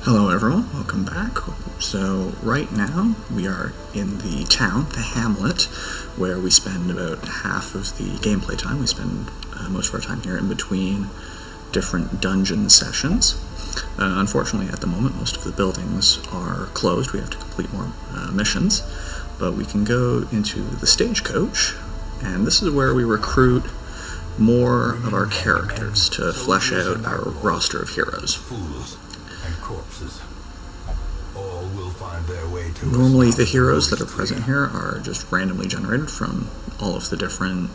Hello everyone, welcome back. So right now we are in the town, the hamlet, where we spend about half of the gameplay time. We spend most of our time here in between different dungeon sessions. Unfortunately at the moment most of the buildings are closed. We have to complete more missions, but we can go into the stagecoach, and this is where we recruit more of our characters to flesh out our roster of heroes. Fools and corpses. All will find their way to Normally the heroes that are present here are just randomly generated from all of the different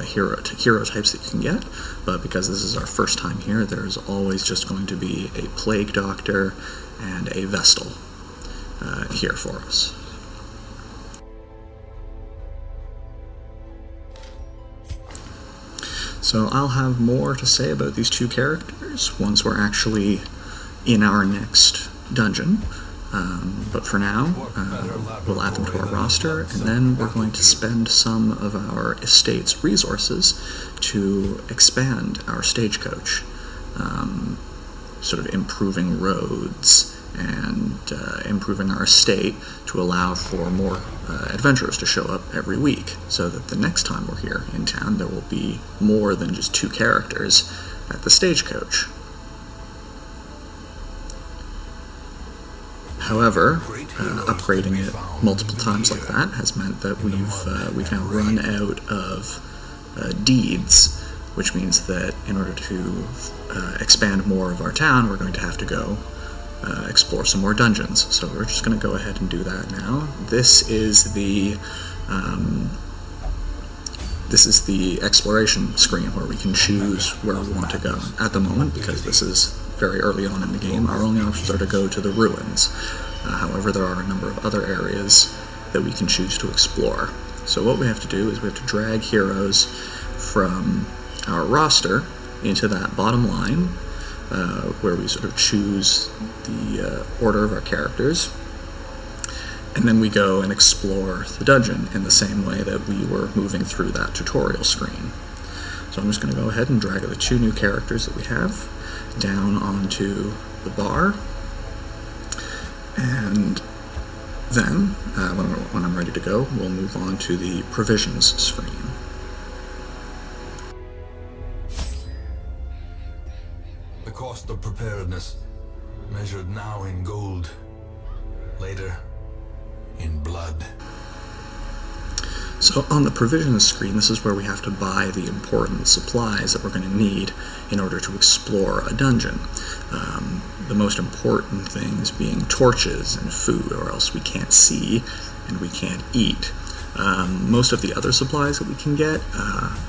hero types that you can get, but because this is our first time here, there's always just going to be a plague doctor and a vestal here for us. So I'll have more to say about these two characters once we're actually in our next dungeon, but for now we'll add them to our roster, and then we're going to spend some of our estate's resources to expand our stagecoach, sort of improving roads and improving our estate to allow for more adventurers to show up every week, so that the next time we're here in town there will be more than just two characters at the stagecoach. However, upgrading it multiple times like that has meant that we've now run out of deeds, which means that in order to expand more of our town, we're going to have to go explore some more dungeons. So we're just going to go ahead and do that now. This is the exploration screen where we can choose where we want to go. At the moment, because this is very early on in the game, our only options are to go to the ruins. However, there are a number of other areas that we can choose to explore. So what we have to do is we have to drag heroes from our roster into that bottom line, where we sort of choose the order of our characters, and then we go and explore the dungeon in the same way that we were moving through that tutorial screen. So I'm just going to go ahead and drag the two new characters that we have down onto the bar, and then when I'm ready to go, we'll move on to the provisions screen. the cost of preparedness, measured now in gold, later in blood. So on the provisions screen, this is where we have to buy the important supplies that we're going to need in order to explore a dungeon. The most important things being torches and food, or else we can't see and we can't eat. Most of the other supplies that we can get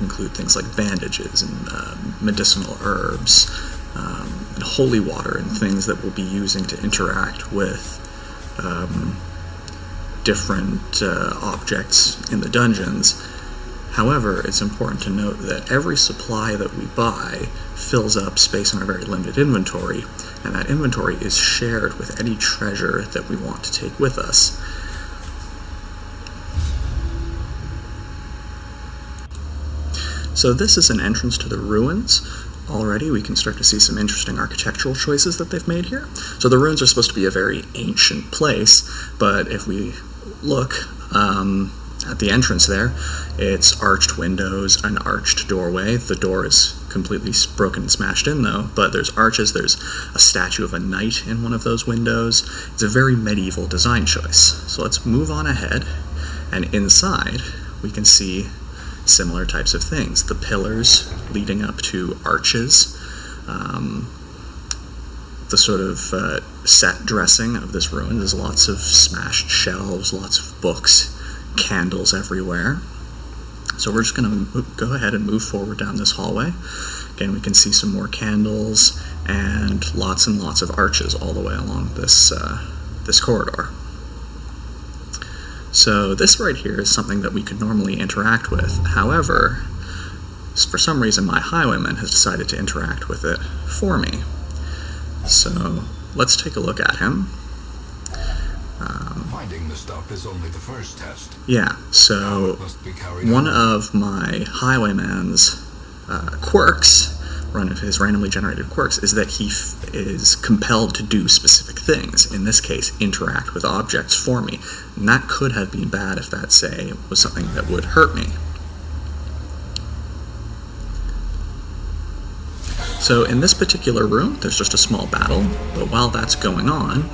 include things like bandages and medicinal herbs, and holy water, and things that we'll be using to interact with different objects in the dungeons. However, it's important to note that every supply that we buy fills up space in our very limited inventory, and that inventory is shared with any treasure that we want to take with us. So this is an entrance to the ruins. Already we can start to see some interesting architectural choices that they've made here. So the ruins are supposed to be a very ancient place, but if we look at the entrance there, it's arched windows, an arched doorway. The door is completely broken and smashed in though, but there's arches, there's a statue of a knight in one of those windows. It's a very medieval design choice. So let's move on ahead, and inside we can see similar types of things. The pillars leading up to arches, the sort of set dressing of this ruin. There's lots of smashed shelves, lots of books, candles everywhere. So we're just going to go ahead and move forward down this hallway. Again, we can see some more candles and lots of arches all the way along this corridor. So this right here is something that we could normally interact with. However, for some reason my highwayman has decided to interact with it for me. So let's take a look at him. Finding the stuff is only the first test. Yeah, so one of my highwayman's quirks one of his randomly generated quirks is that he is compelled to do specific things. In this case, interact with objects for me. And that could have been bad if that, say, was something that would hurt me. So in this particular room, there's just a small battle, but while that's going on,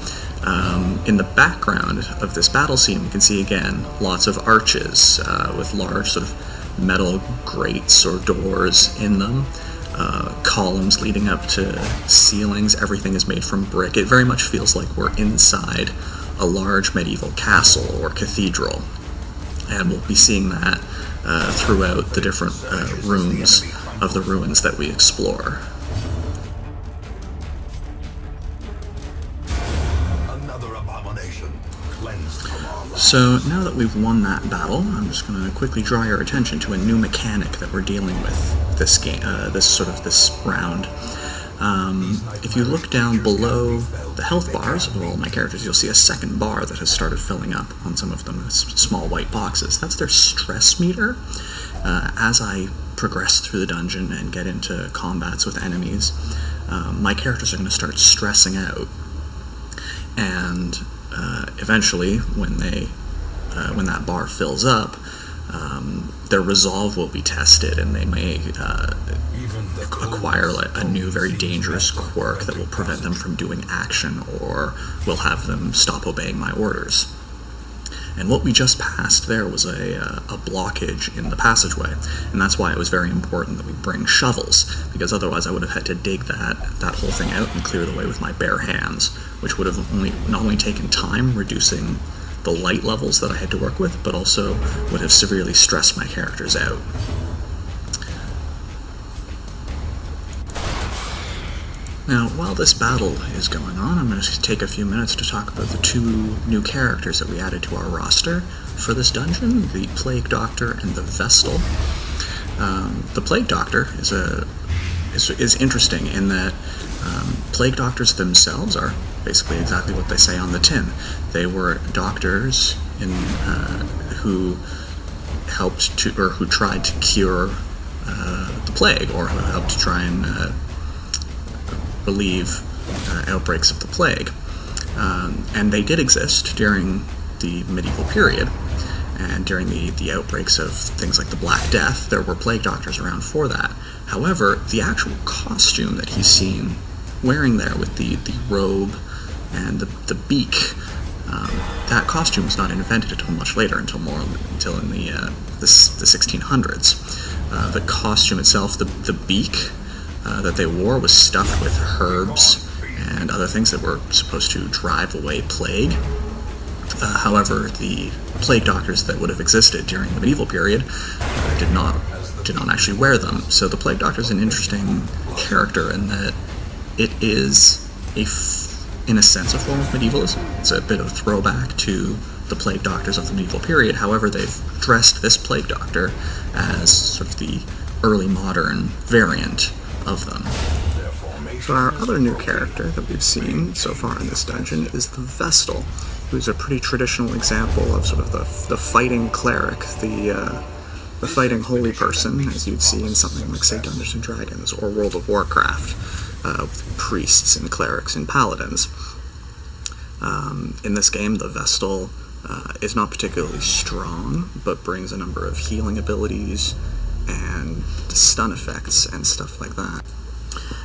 in the background of this battle scene, we can see again lots of arches with large sort of metal grates or doors in them, columns leading up to ceilings. Everything is made from brick. It very much feels like we're inside a large medieval castle or cathedral, and we'll be seeing that throughout the different rooms of the ruins that we explore. So now that we've won that battle, I'm just going to quickly draw your attention to a new mechanic that we're dealing with this game, this round. If you look down below the health bars of all my characters, you'll see a second bar that has started filling up on some of them, small white boxes. That's their stress meter. As I progress through the dungeon and get into combats with enemies, my characters are going to start stressing out, and eventually, when that bar fills up, their resolve will be tested, and they may acquire a new, very dangerous quirk that will prevent them from doing action, or will have them stop obeying my orders. And what we just passed there was a blockage in the passageway, and that's why it was very important that we bring shovels, because otherwise I would have had to dig that whole thing out and clear the way with my bare hands, which would have not only taken time reducing the light levels that I had to work with, but also would have severely stressed my characters out. Now, while this battle is going on, I'm going to take a few minutes to talk about the two new characters that we added to our roster for this dungeon, the Plague Doctor and the Vestal. The Plague Doctor is interesting in that Plague Doctors themselves are basically exactly what they say on the tin. They were doctors who tried to cure the plague, or who helped to try and relieve outbreaks of the plague. And they did exist during the medieval period, and during the outbreaks of things like the Black Death, there were plague doctors around for that. However, the actual costume that he's seen wearing there with the robe and the beak, that costume was not invented until much later, until in the 1600s. The costume itself, the beak that they wore, was stuffed with herbs and other things that were supposed to drive away plague. However, the plague doctors that would have existed during the medieval period did not actually wear them. So the plague doctor is an interesting character in that it is in a sense a form of medievalism. It's a bit of a throwback to the plague doctors of the medieval period. However, they've dressed this plague doctor as sort of the early modern variant of them. So our other new character that we've seen so far in this dungeon is the Vestal, who's a pretty traditional example of sort of the fighting cleric, the fighting holy person, as you'd see in something like, say, Dungeons & Dragons or World of Warcraft, with priests and clerics and paladins. In this game, the Vestal is not particularly strong, but brings a number of healing abilities and stun effects and stuff like that.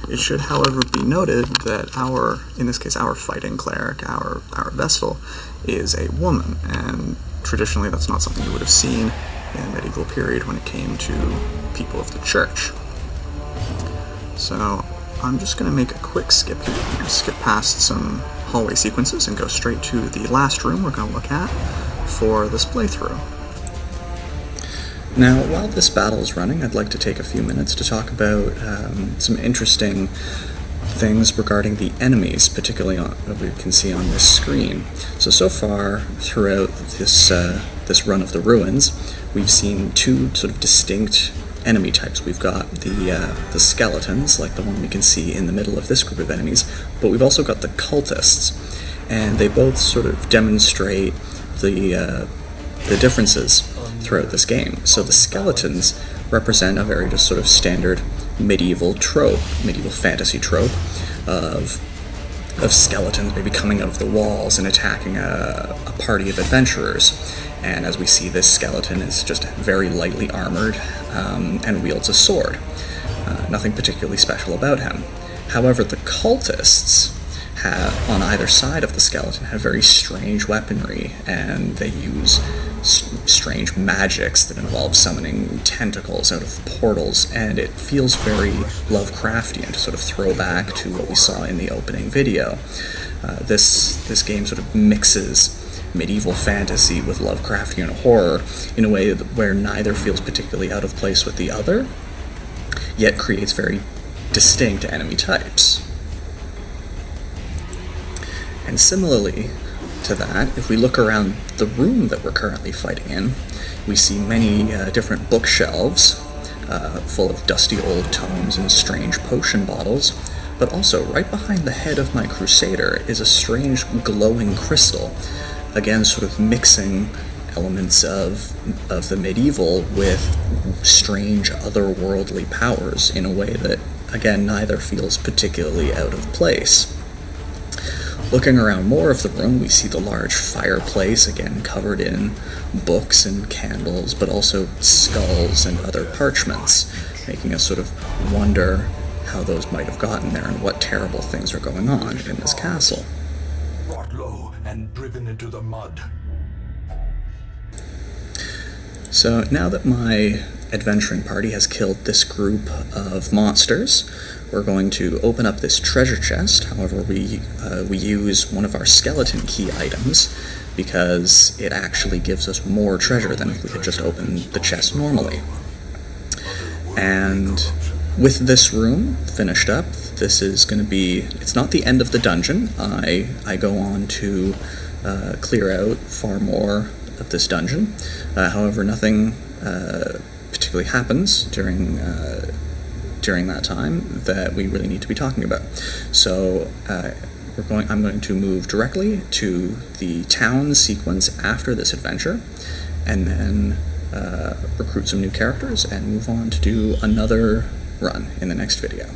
It should, however, be noted that our fighting cleric, our Vestal, is a woman, and traditionally that's not something you would have seen in the medieval period when it came to people of the church. So I'm just going to make a quick skip here. I'm going to skip past some hallway sequences and go straight to the last room we're going to look at for this playthrough. Now, while this battle is running, I'd like to take a few minutes to talk about some interesting things regarding the enemies, particularly that we can see on this screen. So far, throughout this run of the ruins, we've seen two sort of distinct enemy types. We've got the skeletons, like the one we can see in the middle of this group of enemies, but we've also got the cultists, and they both sort of demonstrate the differences throughout this game. So the skeletons represent a very just sort of standard medieval fantasy trope of skeletons maybe coming out of the walls and attacking a party of adventurers. And as we see, this skeleton is just very lightly armored and wields a sword. Nothing particularly special about him. However, the cultists on either side of the skeleton have very strange weaponry, and they use strange magics that involve summoning tentacles out of portals, and it feels very Lovecraftian to sort of throw back to what we saw in the opening video. This game sort of mixes medieval fantasy with Lovecraftian horror in a way where neither feels particularly out of place with the other, yet creates very distinct enemy types. And similarly to that, if we look around the room that we're currently fighting in, we see many different bookshelves full of dusty old tomes and strange potion bottles, but also right behind the head of my crusader is a strange glowing crystal, again sort of mixing elements of the medieval with strange otherworldly powers in a way that, again, neither feels particularly out of place. Looking around more of the room, we see the large fireplace, again covered in books and candles, but also skulls and other parchments, making us sort of wonder how those might have gotten there and what terrible things are going on in this castle. Brought low and driven into the mud. So now that my adventuring party has killed this group of monsters, we're going to open up this treasure chest. However, we use one of our skeleton key items because it actually gives us more treasure than if we had just opened the chest normally. And with this room finished up, this is going to be, it's not the end of the dungeon. I go on to clear out far more of this dungeon. However, nothing particularly happens during that time that we really need to be talking about. So I'm going to move directly to the town sequence after this adventure, and then recruit some new characters and move on to do another run in the next video.